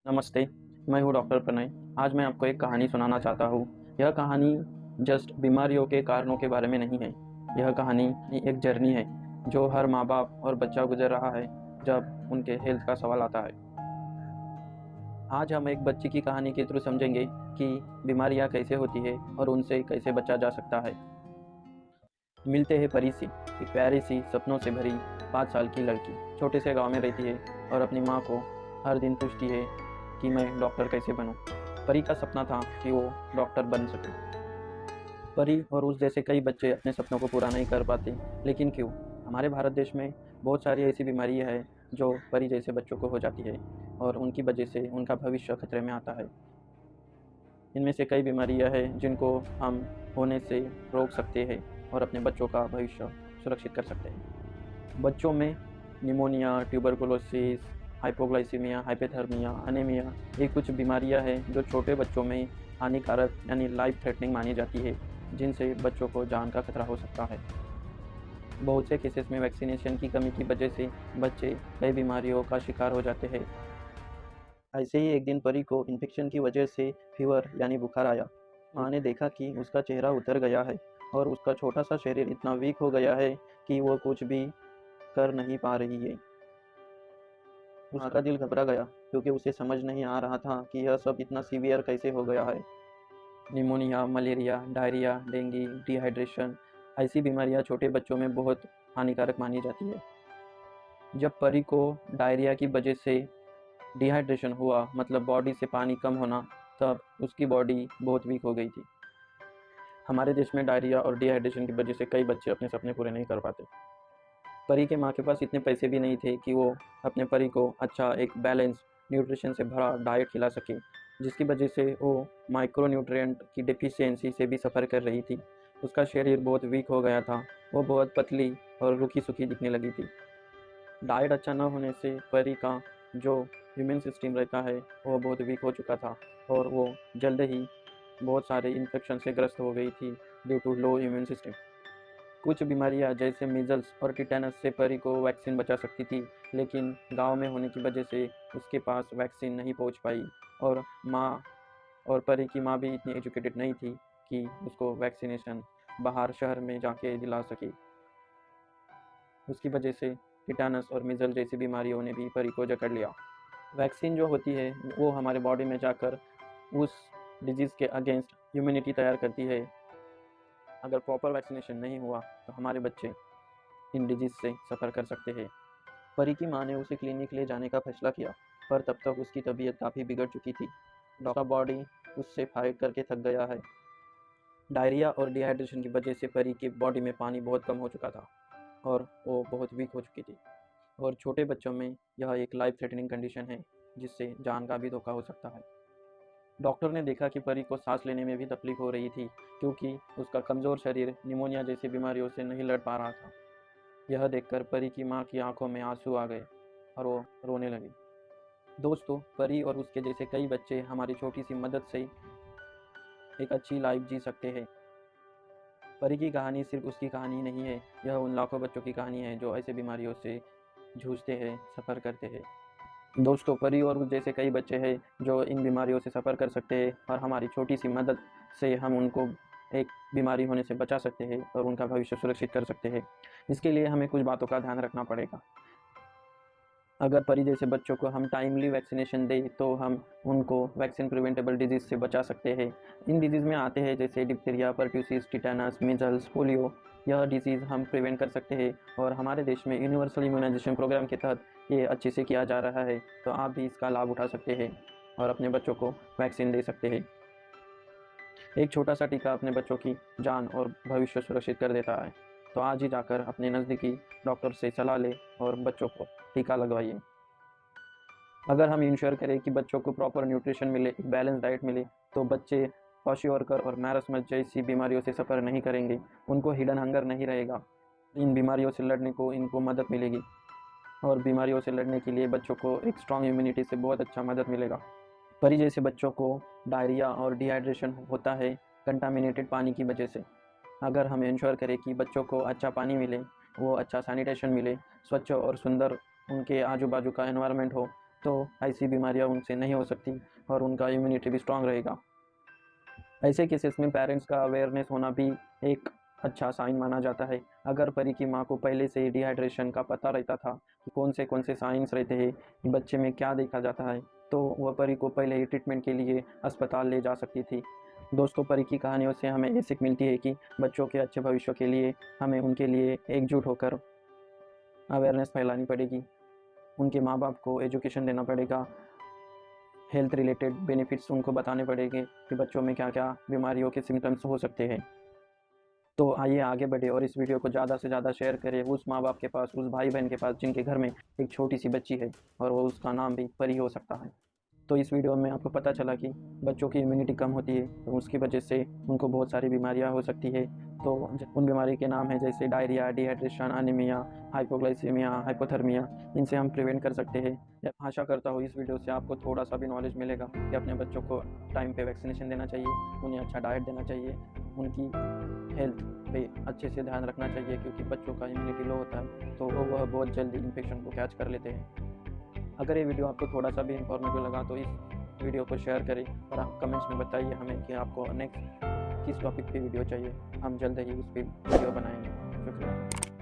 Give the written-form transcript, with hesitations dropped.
नमस्ते, मैं हूँ डॉक्टर प्रणय। आज मैं आपको एक कहानी सुनाना चाहता हूँ। यह कहानी जस्ट बीमारियों के कारणों के बारे में नहीं है। यह कहानी एक जर्नी है जो हर माँ-बाप और बच्चा गुज़र रहा है जब उनके हेल्थ का सवाल आता है। आज हम एक बच्चे की कहानी के थ्रू समझेंगे कि बीमारियाँ कैसे होती है और उनसे कैसे बचा जा सकता है। मिलते हैं परी सी, एक प्यारी सी सपनों से भरी 5 साल की लड़की छोटे से गाँव में रहती है और अपनी माँ को हर दिन पूछती है कि मैं डॉक्टर कैसे बनूं। परी का सपना था कि वो डॉक्टर बन सके। परी और उस जैसे कई बच्चे अपने सपनों को पूरा नहीं कर पाते, लेकिन क्यों? हमारे भारत देश में बहुत सारी ऐसी बीमारियां हैं जो परी जैसे बच्चों को हो जाती है और उनकी वजह से उनका भविष्य खतरे में आता है। इनमें से कई बीमारियां हैं जिनको हम होने से रोक सकते हैं और अपने बच्चों का भविष्य सुरक्षित कर सकते हैं। बच्चों में pneumonia, tuberculosis, hypoglycaemia, hypothermia, anaemia ये कुछ बीमारियां हैं जो छोटे बच्चों में हानिकारक यानी लाइफ थ्रेटनिंग मानी जाती है, जिनसे बच्चों को जान का खतरा हो सकता है। बहुत से केसेस में वैक्सीनेशन की कमी की वजह से बच्चे कई बीमारियों का शिकार हो जाते हैं। ऐसे ही एक दिन परी को इन्फेक्शन की वजह से फीवर यानी बुखार आया। माँ ने देखा कि उसका चेहरा उतर गया है और उसका छोटा सा शरीर इतना वीक हो गया है कि वो कुछ भी कर नहीं पा रही है। उसका दिल घबरा गया क्योंकि उसे समझ नहीं आ रहा था कि यह सब इतना सीवियर कैसे हो गया है। Pneumonia, malaria, diarrhoea, dengue, dehydration ऐसी बीमारियां छोटे बच्चों में बहुत हानिकारक मानी जाती है। जब परी को डायरिया की वजह से डिहाइड्रेशन हुआ, मतलब बॉडी से पानी कम होना, तब उसकी बॉडी बहुत वीक हो गई थी। हमारे देश में डायरिया और डिहाइड्रेशन की वजह से कई बच्चे अपने सपने पूरे नहीं कर पाते। परी के माँ के पास इतने पैसे भी नहीं थे कि वो अपने परी को अच्छा एक बैलेंस न्यूट्रिशन से भरा डाइट खिला सके, जिसकी वजह से वो माइक्रो न्यूट्रिएंट की डेफिशिएंसी से भी सफ़र कर रही थी। उसका शरीर बहुत वीक हो गया था, वो बहुत पतली और रूखी सूखी दिखने लगी थी। डाइट अच्छा न होने से परी का जो इम्यून सिस्टम रहता है वो बहुत वीक हो चुका था और वो जल्द ही बहुत सारे इन्फेक्शन से ग्रस्त हो गई थी due to low immune system. कुछ बीमारियां जैसे मीजल्स और टिटेनस से परी को वैक्सीन बचा सकती थी, लेकिन गांव में होने की वजह से उसके पास वैक्सीन नहीं पहुंच पाई और माँ और परी की माँ भी इतनी एजुकेटेड नहीं थी कि उसको वैक्सीनेशन बाहर शहर में जाके दिला सके। उसकी वजह से टिटेनस और मीजल जैसी बीमारियों ने भी परी को जकड़ लिया। वैक्सीन जो होती है वो हमारे बॉडी में जाकर उस डिजीज़ के अगेंस्ट इम्यूनिटी तैयार करती है। अगर प्रॉपर वैक्सीनेशन नहीं हुआ तो हमारे बच्चे इन डिजीज़ से सफ़र कर सकते हैं। परी की माँ ने उसे क्लिनिक ले जाने का फैसला किया, पर तब तक उसकी तबीयत काफ़ी बिगड़ चुकी थी। उसका बॉडी उससे फाइट करके थक गया है। डायरिया और डिहाइड्रेशन की वजह से परी की बॉडी में पानी बहुत कम हो चुका था और वो बहुत वीक हो चुकी थी। और छोटे बच्चों में यह एक लाइफ थ्रेटनिंग कंडीशन है जिससे जान का भी धोखा हो सकता है। डॉक्टर ने देखा कि परी को सांस लेने में भी तकलीफ हो रही थी क्योंकि उसका कमज़ोर शरीर निमोनिया जैसी बीमारियों से नहीं लड़ पा रहा था। यह देखकर परी की माँ की आंखों में आंसू आ गए और वो रोने लगी। दोस्तों, परी और उसके जैसे कई बच्चे हमारी छोटी सी मदद से एक अच्छी लाइफ जी सकते हैं। परी की कहानी सिर्फ उसकी कहानी नहीं है, यह उन लाखों बच्चों की कहानी है जो ऐसे बीमारियों से जूझते हैं, सफ़र करते हैं। दोस्तों, परी और उस जैसे कई बच्चे हैं जो इन बीमारियों से सफ़र कर सकते हैं और हमारी छोटी सी मदद से हम उनको एक बीमारी होने से बचा सकते हैं और उनका भविष्य सुरक्षित कर सकते हैं। इसके लिए हमें कुछ बातों का ध्यान रखना पड़ेगा। अगर परी जैसे बच्चों को हम टाइमली वैक्सीनेशन दें तो हम उनको वैक्सीन प्रिवेंटेबल डिजीज़ से बचा सकते हैं। इन डिजीज़ में आते हैं जैसे diphtheria, pertussis, tetanus, measles, polio. यह डिजीज़ हम प्रिवेंट कर सकते हैं और हमारे देश में यूनिवर्सल इम्यूनाइजेशन प्रोग्राम के तहत ये अच्छे से किया जा रहा है, तो आप भी इसका लाभ उठा सकते हैं और अपने बच्चों को वैक्सीन दे सकते हैं। एक छोटा सा टीका अपने बच्चों की जान और भविष्य सुरक्षित कर देता है, तो आज ही जाकर अपने नज़दीकी डॉक्टर से सलाह लें और बच्चों को टीका लगवाइए। अगर हम इंश्योर करें कि बच्चों को प्रॉपर न्यूट्रिशन मिले, एक बैलेंस डाइट मिले, तो बच्चे क्वाशियोरकर और मैरस्मस जैसी बीमारियों से सफ़र नहीं करेंगे, उनको हिडन हंगर नहीं रहेगा। इन बीमारियों से लड़ने को इनको मदद मिलेगी और बीमारियों से लड़ने के लिए बच्चों को एक स्ट्रॉन्ग इम्यूनिटी से बहुत अच्छा मदद मिलेगा। परी जैसे बच्चों को डायरिया और डिहाइड्रेशन होता है कंटामिनेटेड पानी की वजह से। अगर हम इंश्योर करें कि बच्चों को अच्छा पानी मिले, वो अच्छा सैनिटेशन मिले, स्वच्छ और सुंदर उनके आजू बाजू का एनवायरनमेंट हो, तो ऐसी बीमारियां उनसे नहीं हो सकती और उनका इम्यूनिटी भी स्ट्रांग रहेगा। ऐसे केसेस में पेरेंट्स का अवेयरनेस होना भी एक अच्छा साइन माना जाता है। अगर परी की माँ को पहले से ही डिहाइड्रेशन का पता रहता था कि कौन से साइंस रहते हैं, बच्चे में क्या देखा जाता है, तो वह परी को पहले ही ट्रीटमेंट के लिए अस्पताल ले जा सकती थी। दोस्तों, परी की कहानियों से हमें ये सीख मिलती है कि बच्चों के अच्छे भविष्य के लिए हमें उनके लिए एकजुट होकर अवेयरनेस फैलानी पड़ेगी। उनके माँ बाप को एजुकेशन देना पड़ेगा, हेल्थ रिलेटेड बेनिफिट्स उनको बताने पड़ेंगे कि बच्चों में क्या क्या बीमारियों के सिम्टम्स हो सकते हैं। तो आइए आगे बढ़े और इस वीडियो को ज़्यादा से ज़्यादा शेयर करें उस माँ बाप के पास, उस भाई बहन के पास जिनके घर में एक छोटी सी बच्ची है और वो उसका नाम भी परी हो सकता है। तो इस वीडियो में आपको पता चला कि बच्चों की इम्यूनिटी कम होती है तो उसकी वजह से उनको बहुत सारी बीमारियां हो सकती है। तो उन बीमारी के नाम हैं जैसे diarrhoea, dehydration, anaemia, hypoglycaemia, hypothermia. इनसे हम प्रिवेंट कर सकते हैं। आशा करता हूँ इस वीडियो से आपको थोड़ा सा भी नॉलेज मिलेगा कि अपने बच्चों को टाइम पे वैक्सीनेशन देना चाहिए, उन्हें अच्छा डाइट देना चाहिए, उनकी हेल्थ पे अच्छे से ध्यान रखना चाहिए, क्योंकि बच्चों का इम्यूनिटी लो होता है तो वह बहुत जल्दी इन्फेक्शन को कैच कर लेते हैं। अगर ये वीडियो आपको थोड़ा सा भी इंफॉर्मेटिव लगा तो इस वीडियो को शेयर करें और आप कमेंट्स में बताइए हमें कि आपको नेक्स्ट किस टॉपिक पे वीडियो चाहिए। हम जल्द ही उस पर वीडियो बनाएंगे। शुक्रिया।